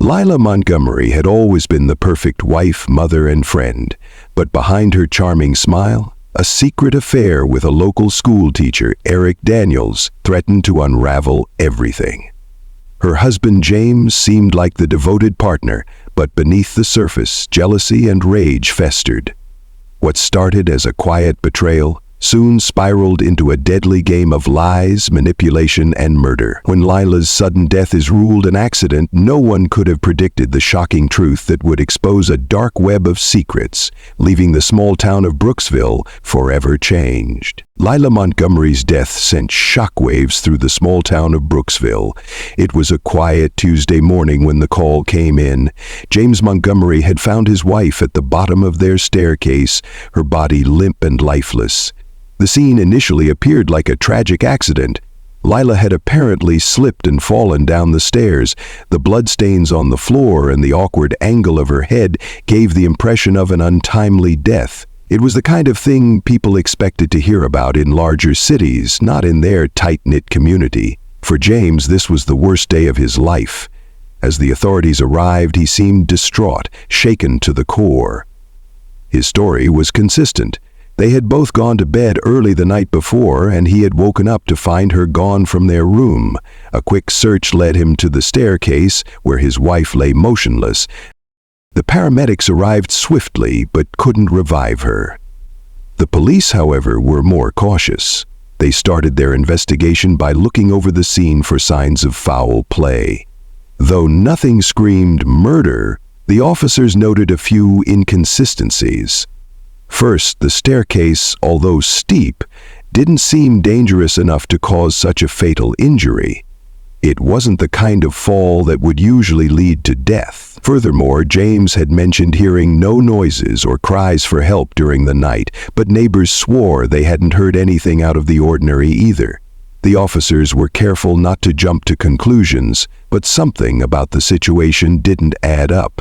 Lila Montgomery had always been the perfect wife, mother, and friend, but behind her charming smile, a secret affair with a local schoolteacher, Eric Daniels, threatened to unravel everything. Her husband James seemed like the devoted partner, but beneath the surface, jealousy and rage festered. What started as a quiet betrayal soon spiraled into a deadly game of lies, manipulation, and murder. When Lila's sudden death is ruled an accident, no one could have predicted the shocking truth that would expose a dark web of secrets, leaving the small town of Brooksville forever changed. Lila Montgomery's death sent shockwaves through the small town of Brooksville. It was a quiet Tuesday morning when the call came in. James Montgomery had found his wife at the bottom of their staircase, her body limp and lifeless. The scene initially appeared like a tragic accident. Lila had apparently slipped and fallen down the stairs. The bloodstains on the floor and the awkward angle of her head gave the impression of an untimely death. It was the kind of thing people expected to hear about in larger cities, not in their tight-knit community. For James, this was the worst day of his life. As the authorities arrived, he seemed distraught, shaken to the core. His story was consistent. They had both gone to bed early the night before, and he had woken up to find her gone from their room. A quick search led him to the staircase, where his wife lay motionless. The paramedics arrived swiftly, but couldn't revive her. The police, however, were more cautious. They started their investigation by looking over the scene for signs of foul play. Though nothing screamed murder, the officers noted a few inconsistencies. First, the staircase, although steep, didn't seem dangerous enough to cause such a fatal injury. It wasn't the kind of fall that would usually lead to death. Furthermore, James had mentioned hearing no noises or cries for help during the night, but neighbors swore they hadn't heard anything out of the ordinary either. The officers were careful not to jump to conclusions, but something about the situation didn't add up.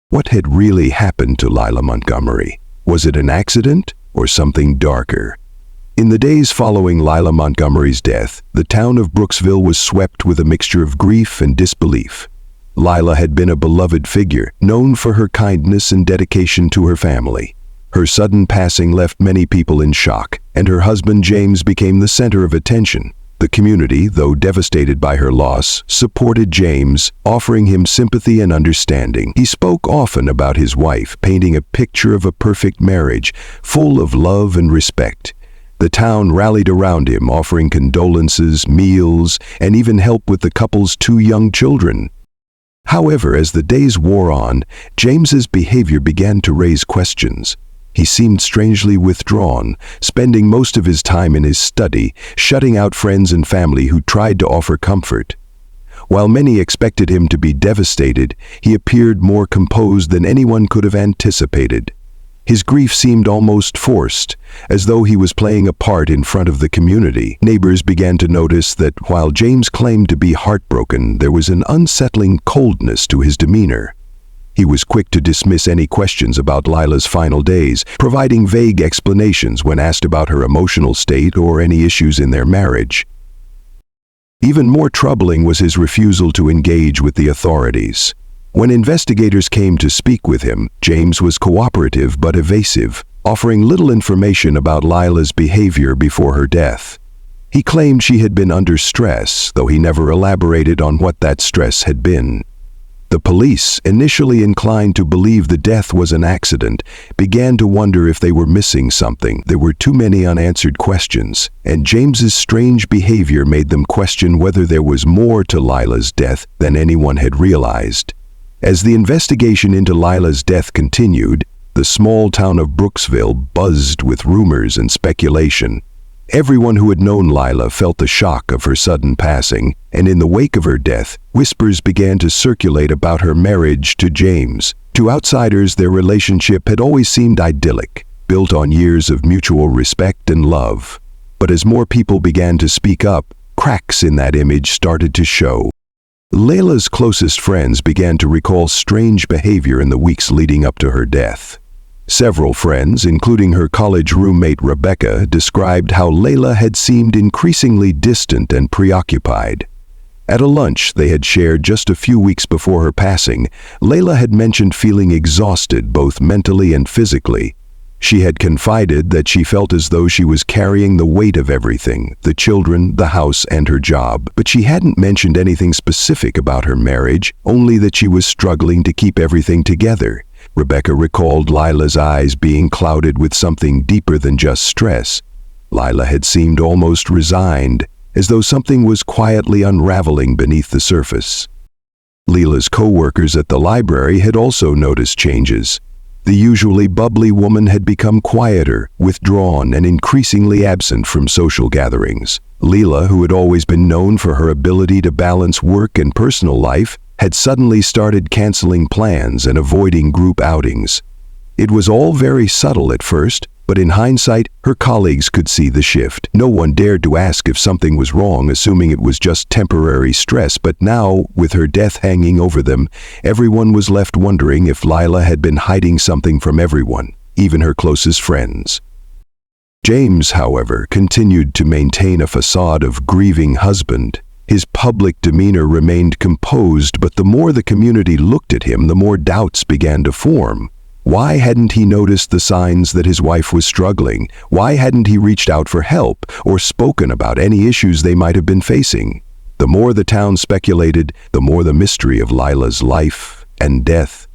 What had really happened to Lila Montgomery? Was it an accident or something darker? In the days following Lila Montgomery's death, the town of Brooksville was swept with a mixture of grief and disbelief. Lila had been a beloved figure, known for her kindness and dedication to her family. Her sudden passing left many people in shock, and her husband James became the center of attention. The community, though devastated by her loss, supported James, offering him sympathy and understanding. He spoke often about his wife, painting a picture of a perfect marriage, full of love and respect. The town rallied around him, offering condolences, meals, and even help with the couple's 2 young children. However, as the days wore on, James's behavior began to raise questions. He seemed strangely withdrawn, spending most of his time in his study, shutting out friends and family who tried to offer comfort. While many expected him to be devastated, he appeared more composed than anyone could have anticipated. His grief seemed almost forced, as though he was playing a part in front of the community. Neighbors began to notice that while James claimed to be heartbroken, there was an unsettling coldness to his demeanor. He was quick to dismiss any questions about Lila's final days, providing vague explanations when asked about her emotional state or any issues in their marriage. Even more troubling was his refusal to engage with the authorities. When investigators came to speak with him, James was cooperative but evasive, offering little information about Lila's behavior before her death. He claimed she had been under stress, though he never elaborated on what that stress had been. The police, initially inclined to believe the death was an accident, began to wonder if they were missing something. There were too many unanswered questions, and James's strange behavior made them question whether there was more to Lila's death than anyone had realized. As the investigation into Lila's death continued, the small town of Brooksville buzzed with rumors and speculation. Everyone who had known Lila felt the shock of her sudden passing, and in the wake of her death, whispers began to circulate about her marriage to James. To outsiders, their relationship had always seemed idyllic, built on years of mutual respect and love. But as more people began to speak up, cracks in that image started to show. Lila's closest friends began to recall strange behavior in the weeks leading up to her death. Several friends, including her college roommate Rebecca, described how Lila had seemed increasingly distant and preoccupied. At a lunch they had shared just a few weeks before her passing, Lila had mentioned feeling exhausted both mentally and physically. She had confided that she felt as though she was carrying the weight of everything, the children, the house, and her job. But she hadn't mentioned anything specific about her marriage, only that she was struggling to keep everything together. Rebecca recalled Lila's eyes being clouded with something deeper than just stress. Lila had seemed almost resigned, as though something was quietly unraveling beneath the surface. Lila's co-workers at the library had also noticed changes. The usually bubbly woman had become quieter, withdrawn, and increasingly absent from social gatherings. Lila, who had always been known for her ability to balance work and personal life, had suddenly started canceling plans and avoiding group outings. It was all very subtle at first, but in hindsight, her colleagues could see the shift. No one dared to ask if something was wrong, assuming it was just temporary stress, but now, with her death hanging over them, everyone was left wondering if Lila had been hiding something from everyone, even her closest friends. James, however, continued to maintain a facade of grieving husband. His public demeanor remained composed, but the more the community looked at him, the more doubts began to form. Why hadn't he noticed the signs that his wife was struggling? Why hadn't he reached out for help or spoken about any issues they might have been facing? The more the town speculated, the more the mystery of Lila's life and death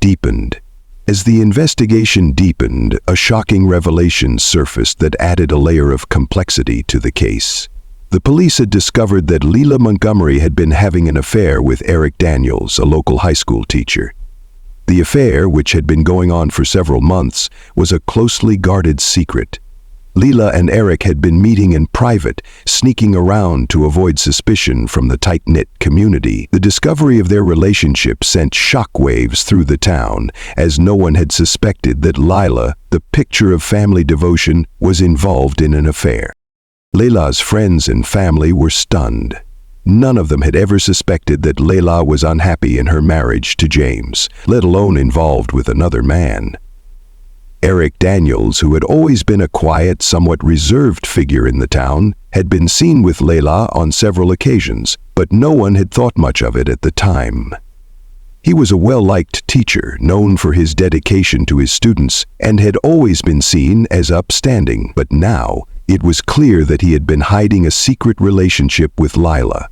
deepened. As the investigation deepened, a shocking revelation surfaced that added a layer of complexity to the case. The police had discovered that Lila Montgomery had been having an affair with Eric Daniels, a local high school teacher. The affair, which had been going on for several months, was a closely guarded secret. Lila and Eric had been meeting in private, sneaking around to avoid suspicion from the tight-knit community. The discovery of their relationship sent shockwaves through the town, as no one had suspected that Lila, the picture of family devotion, was involved in an affair. Lila's friends and family were stunned. None of them had ever suspected that Lila was unhappy in her marriage to James, let alone involved with another man. Eric Daniels, who had always been a quiet, somewhat reserved figure in the town, had been seen with Lila on several occasions, but no one had thought much of it at the time. He was a well-liked teacher, known for his dedication to his students, and had always been seen as upstanding, but now it was clear that he had been hiding a secret relationship with Lila.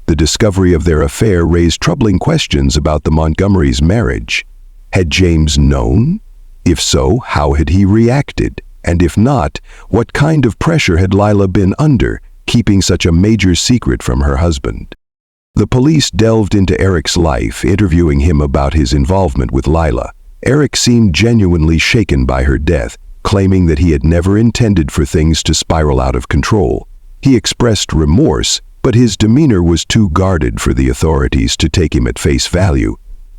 The discovery of their affair raised troubling questions about the Montgomerys' marriage. Had James known? If so, how had he reacted? And if not, what kind of pressure had Lila been under, keeping such a major secret from her husband? The police delved into Eric's life, interviewing him about his involvement with Lila. Eric seemed genuinely shaken by her death, claiming that he had never intended for things to spiral out of control. He expressed remorse, but his demeanor was too guarded for the authorities to take him at face value.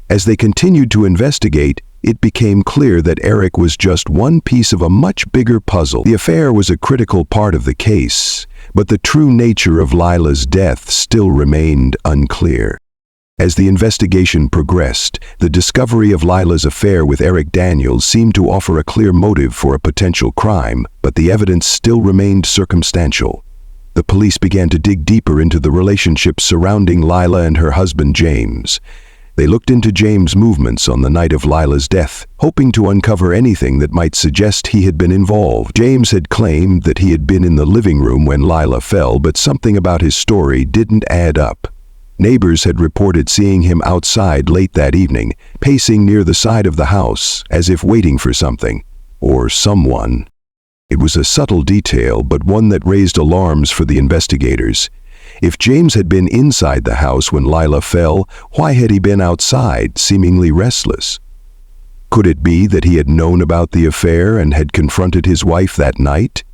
As they continued to investigate, it became clear that Eric was just one piece of a much bigger puzzle. The affair was a critical part of the case, but the true nature of Lila's death still remained unclear. As the investigation progressed, the discovery of Lila's affair with Eric Daniels seemed to offer a clear motive for a potential crime, but the evidence still remained circumstantial. The police began to dig deeper into the relationship surrounding Lila and her husband James. They looked into James' movements on the night of Lila's death, hoping to uncover anything that might suggest he had been involved. James had claimed that he had been in the living room when Lila fell, but something about his story didn't add up. Neighbors had reported seeing him outside late that evening, pacing near the side of the house, as if waiting for something, or someone. It was a subtle detail, but one that raised alarms for the investigators. If James had been inside the house when Lila fell, why had he been outside, seemingly restless? Could it be that he had known about the affair and had confronted his wife that night?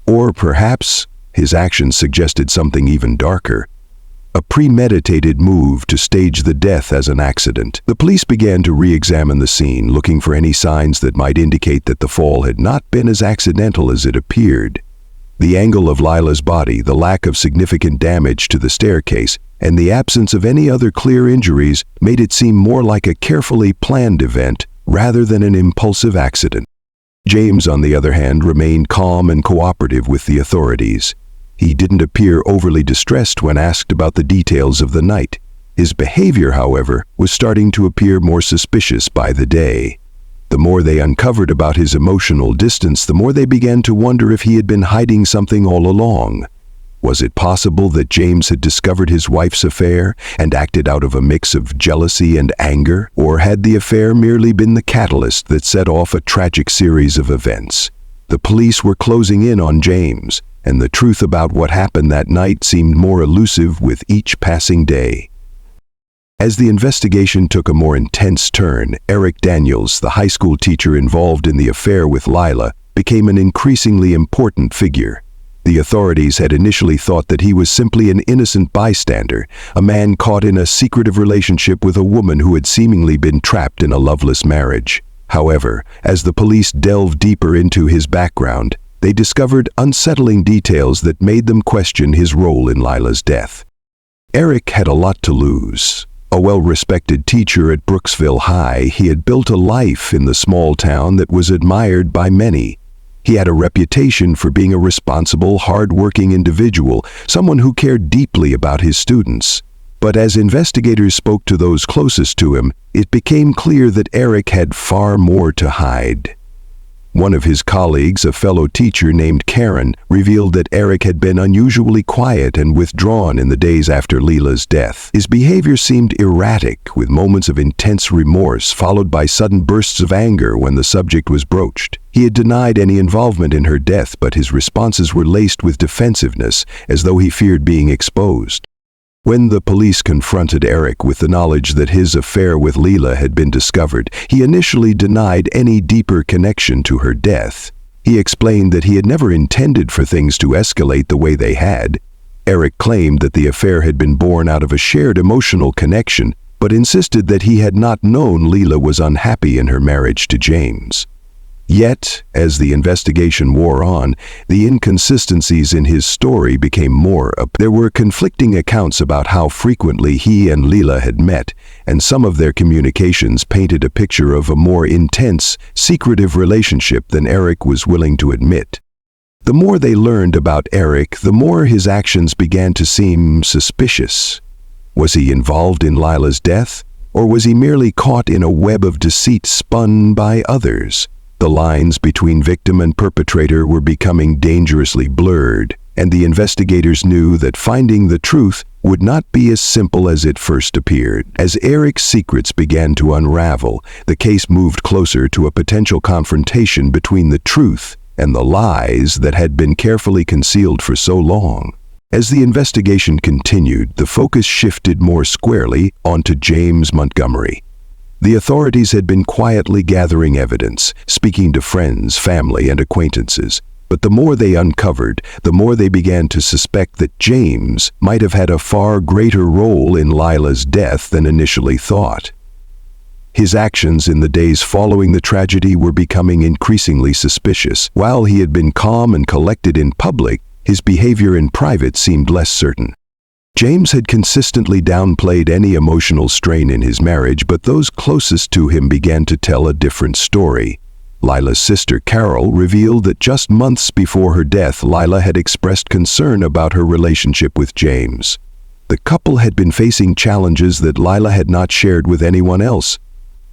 Or perhaps his actions suggested something even darker. A premeditated move to stage the death as an accident. The police began to re-examine the scene, looking for any signs that might indicate that the fall had not been as accidental as it appeared. The angle of Lila's body, the lack of significant damage to the staircase, and the absence of any other clear injuries made it seem more like a carefully planned event rather than an impulsive accident. James, on the other hand, remained calm and cooperative with the authorities. He didn't appear overly distressed when asked about the details of the night. His behavior, however, was starting to appear more suspicious by the day. The more they uncovered about his emotional distance, the more they began to wonder if he had been hiding something all along. Was it possible that James had discovered his wife's affair and acted out of a mix of jealousy and anger? Or had the affair merely been the catalyst that set off a tragic series of events? The police were closing in on James, and the truth about what happened that night seemed more elusive with each passing day. As the investigation took a more intense turn, Eric Daniels, the high school teacher involved in the affair with Lila, became an increasingly important figure. The authorities had initially thought that he was simply an innocent bystander, a man caught in a secretive relationship with a woman who had seemingly been trapped in a loveless marriage. However, as the police delved deeper into his background, they discovered unsettling details that made them question his role in Lila's death. Eric had a lot to lose. A well-respected teacher at Brooksville High, he had built a life in the small town that was admired by many. He had a reputation for being a responsible, hard-working individual, someone who cared deeply about his students. But as investigators spoke to those closest to him, it became clear that Eric had far more to hide. One of his colleagues, a fellow teacher named Karen, revealed that Eric had been unusually quiet and withdrawn in the days after Lila's death. His behavior seemed erratic, with moments of intense remorse followed by sudden bursts of anger when the subject was broached. He had denied any involvement in her death, but his responses were laced with defensiveness, as though he feared being exposed. When the police confronted Eric with the knowledge that his affair with Lila had been discovered, he initially denied any deeper connection to her death. He explained that he had never intended for things to escalate the way they had. Eric claimed that the affair had been born out of a shared emotional connection, but insisted that he had not known Lila was unhappy in her marriage to James. Yet, as the investigation wore on, the inconsistencies in his story became more apparent. There were conflicting accounts about how frequently he and Lila had met, and some of their communications painted a picture of a more intense, secretive relationship than Eric was willing to admit. The more they learned about Eric, the more his actions began to seem suspicious. Was he involved in Lila's death, or was he merely caught in a web of deceit spun by others? The lines between victim and perpetrator were becoming dangerously blurred, and the investigators knew that finding the truth would not be as simple as it first appeared. As Eric's secrets began to unravel, the case moved closer to a potential confrontation between the truth and the lies that had been carefully concealed for so long. As the investigation continued, the focus shifted more squarely onto James Montgomery. The authorities had been quietly gathering evidence, speaking to friends, family, and acquaintances. But the more they uncovered, the more they began to suspect that James might have had a far greater role in Lila's death than initially thought. His actions in the days following the tragedy were becoming increasingly suspicious. While he had been calm and collected in public, his behavior in private seemed less certain. James had consistently downplayed any emotional strain in his marriage, but those closest to him began to tell a different story. Lila's sister, Carol, revealed that just months before her death, Lila had expressed concern about her relationship with James. The couple had been facing challenges that Lila had not shared with anyone else.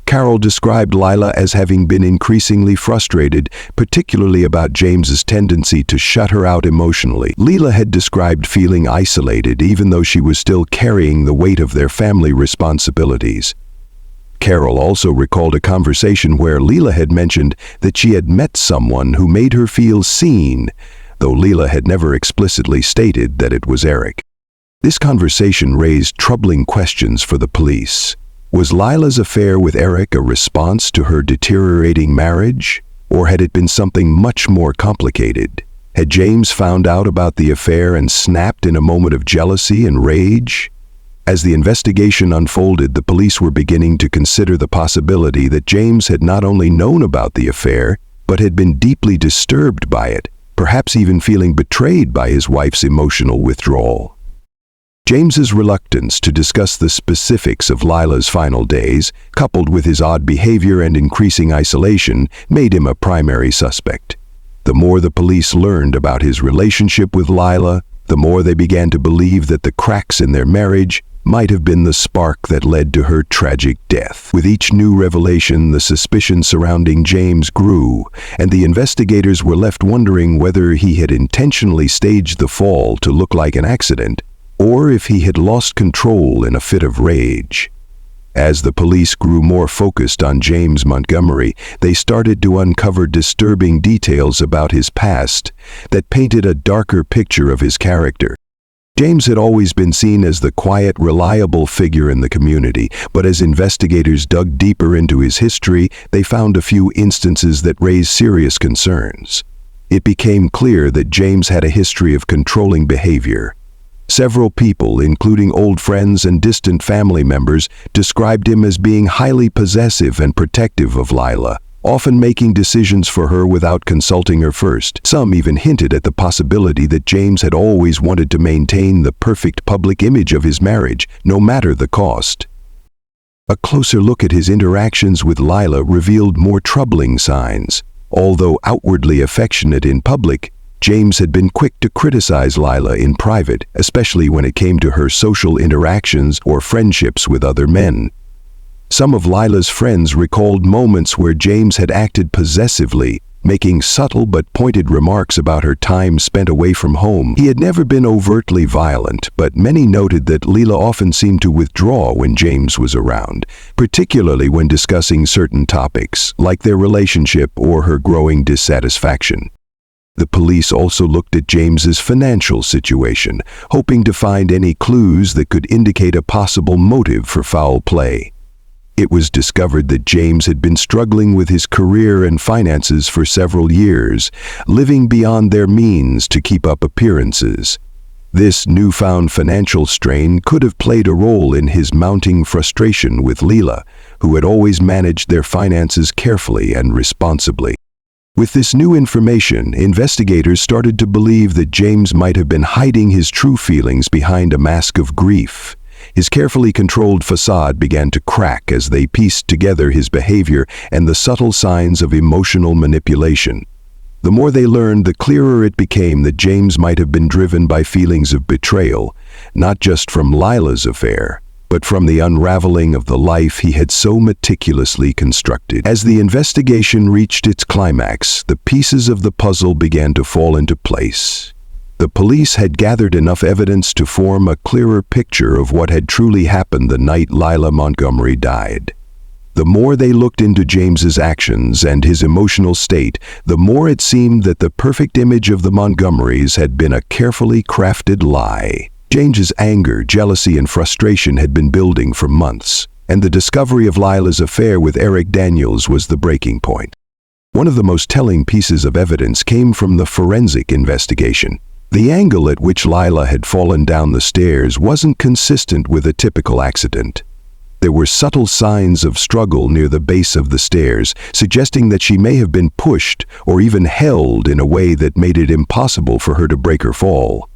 Carol described Lila as having been increasingly frustrated, particularly about James's tendency to shut her out emotionally. Lila had described feeling isolated even though she was still carrying the weight of their family responsibilities. Carol also recalled a conversation where Lila had mentioned that she had met someone who made her feel seen, though Lila had never explicitly stated that it was Eric. This conversation raised troubling questions for the police. Was Lila's affair with Eric a response to her deteriorating marriage, or had it been something much more complicated? Had James found out about the affair and snapped in a moment of jealousy and rage? As the investigation unfolded, the police were beginning to consider the possibility that James had not only known about the affair, but had been deeply disturbed by it, perhaps even feeling betrayed by his wife's emotional withdrawal. James's reluctance to discuss the specifics of Lila's final days, coupled with his odd behavior and increasing isolation, made him a primary suspect. The more the police learned about his relationship with Lila, the more they began to believe that the cracks in their marriage might have been the spark that led to her tragic death. With each new revelation, the suspicion surrounding James grew, and the investigators were left wondering whether he had intentionally staged the fall to look like an accident, or if he had lost control in a fit of rage. As the police grew more focused on James Montgomery, they started to uncover disturbing details about his past that painted a darker picture of his character. James had always been seen as the quiet, reliable figure in the community, but as investigators dug deeper into his history, they found a few instances that raised serious concerns. It became clear that James had a history of controlling behavior. Several people, including old friends and distant family members, described him as being highly possessive and protective of Lila, often making decisions for her without consulting her first. Some even hinted at the possibility that James had always wanted to maintain the perfect public image of his marriage, no matter the cost. A closer look at his interactions with Lila revealed more troubling signs. Although outwardly affectionate in public, James had been quick to criticize Lila in private, especially when it came to her social interactions or friendships with other men. Some of Lila's friends recalled moments where James had acted possessively, making subtle but pointed remarks about her time spent away from home. He had never been overtly violent, but many noted that Lila often seemed to withdraw when James was around, particularly when discussing certain topics, like their relationship or her growing dissatisfaction. The police also looked at James's financial situation, hoping to find any clues that could indicate a possible motive for foul play. It was discovered that James had been struggling with his career and finances for several years, living beyond their means to keep up appearances. This newfound financial strain could have played a role in his mounting frustration with Lila, who had always managed their finances carefully and responsibly. With this new information, investigators started to believe that James might have been hiding his true feelings behind a mask of grief. His carefully controlled facade began to crack as they pieced together his behavior and the subtle signs of emotional manipulation. The more they learned, the clearer it became that James might have been driven by feelings of betrayal, not just from Lila's affair, but from the unraveling of the life he had so meticulously constructed. As the investigation reached its climax, the pieces of the puzzle began to fall into place. The police had gathered enough evidence to form a clearer picture of what had truly happened the night Lila Montgomery died. The more they looked into James's actions and his emotional state, the more it seemed that the perfect image of the Montgomerys had been a carefully crafted lie. James's anger, jealousy, and frustration had been building for months, and the discovery of Lila's affair with Eric Daniels was the breaking point. One of the most telling pieces of evidence came from the forensic investigation. The angle at which Lila had fallen down the stairs wasn't consistent with a typical accident. There were subtle signs of struggle near the base of the stairs, suggesting that she may have been pushed or even held in a way that made it impossible for her to break her fall.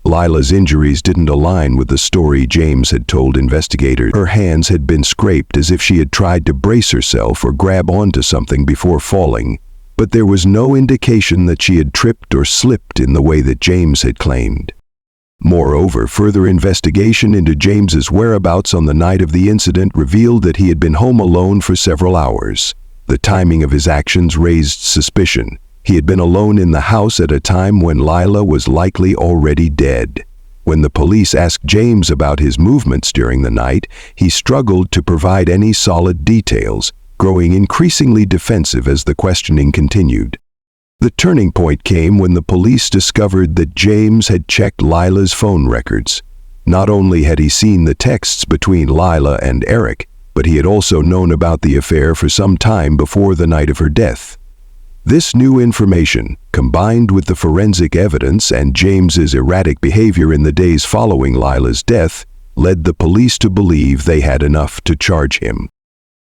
Lila's injuries didn't align with the story James had told investigators. Her hands had been scraped as if she had tried to brace herself or grab onto something before falling, but there was no indication that she had tripped or slipped in the way that James had claimed. Moreover, further investigation into James's whereabouts on the night of the incident revealed that he had been home alone for several hours. The timing of his actions raised suspicion. He had been alone in the house at a time when Lila was likely already dead. When the police asked James about his movements during the night, he struggled to provide any solid details, growing increasingly defensive as the questioning continued. The turning point came when the police discovered that James had checked Lila's phone records. Not only had he seen the texts between Lila and Eric, but he had also known about the affair for some time before the night of her death. This new information, combined with the forensic evidence and James's erratic behavior in the days following Lila's death, led the police to believe they had enough to charge him.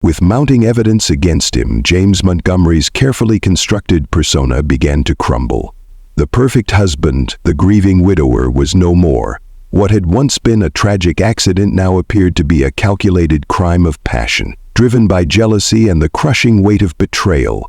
With mounting evidence against him, James Montgomery's carefully constructed persona began to crumble. The perfect husband, the grieving widower, was no more. What had once been a tragic accident now appeared to be a calculated crime of passion, driven by jealousy and the crushing weight of betrayal.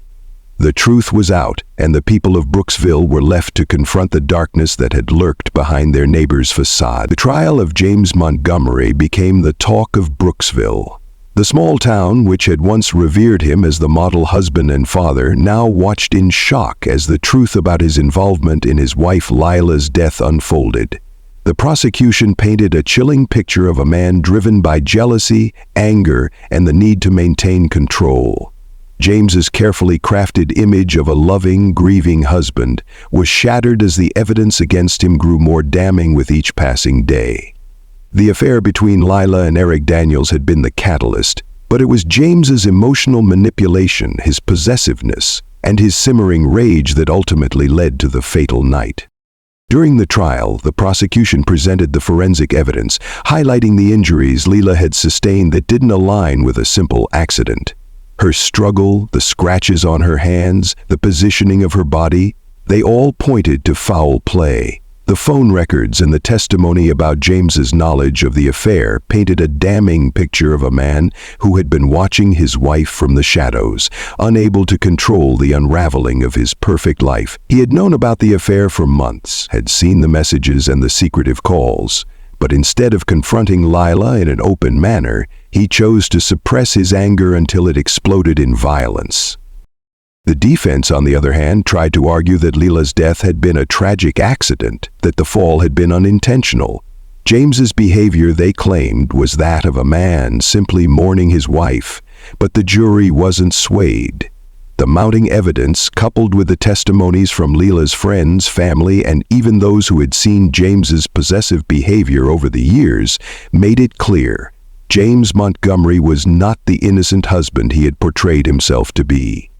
The truth was out, and the people of Brooksville were left to confront the darkness that had lurked behind their neighbor's facade. The trial of James Montgomery became the talk of Brooksville. The small town, which had once revered him as the model husband and father, now watched in shock as the truth about his involvement in his wife Lila's death unfolded. The prosecution painted a chilling picture of a man driven by jealousy, anger, and the need to maintain control. James's carefully crafted image of a loving, grieving husband was shattered as the evidence against him grew more damning with each passing day. The affair between Lila and Eric Daniels had been the catalyst, but it was James's emotional manipulation, his possessiveness, and his simmering rage that ultimately led to the fatal night. During the trial, the prosecution presented the forensic evidence, highlighting the injuries Lila had sustained that didn't align with a simple accident. Her struggle, the scratches on her hands, the positioning of her body, they all pointed to foul play. The phone records and the testimony about James's knowledge of the affair painted a damning picture of a man who had been watching his wife from the shadows, unable to control the unraveling of his perfect life. He had known about the affair for months, had seen the messages and the secretive calls, but instead of confronting Lila in an open manner, he chose to suppress his anger until it exploded in violence. The defense, on the other hand, tried to argue that Lila's death had been a tragic accident, that the fall had been unintentional. James's behavior, they claimed, was that of a man simply mourning his wife, but the jury wasn't swayed. The mounting evidence, coupled with the testimonies from Lila's friends, family, and even those who had seen James's possessive behavior over the years, made it clear James Montgomery was not the innocent husband he had portrayed himself to be.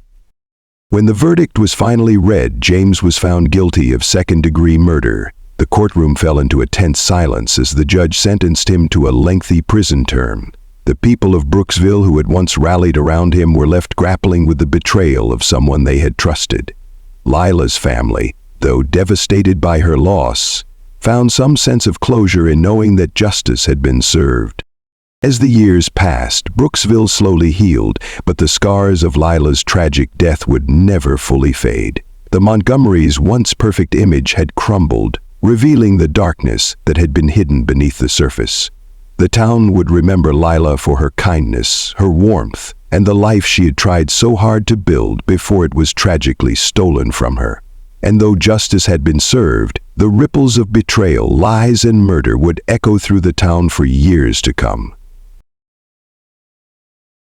When the verdict was finally read, James was found guilty of second-degree murder. The courtroom fell into a tense silence as the judge sentenced him to a lengthy prison term. The people of Brooksville who had once rallied around him were left grappling with the betrayal of someone they had trusted. Lila's family, though devastated by her loss, found some sense of closure in knowing that justice had been served. As the years passed, Brooksville slowly healed, but the scars of Lila's tragic death would never fully fade. The Montgomerys' once perfect image had crumbled, revealing the darkness that had been hidden beneath the surface. The town would remember Lila for her kindness, her warmth, and the life she had tried so hard to build before it was tragically stolen from her. And though justice had been served, the ripples of betrayal, lies, and murder would echo through the town for years to come.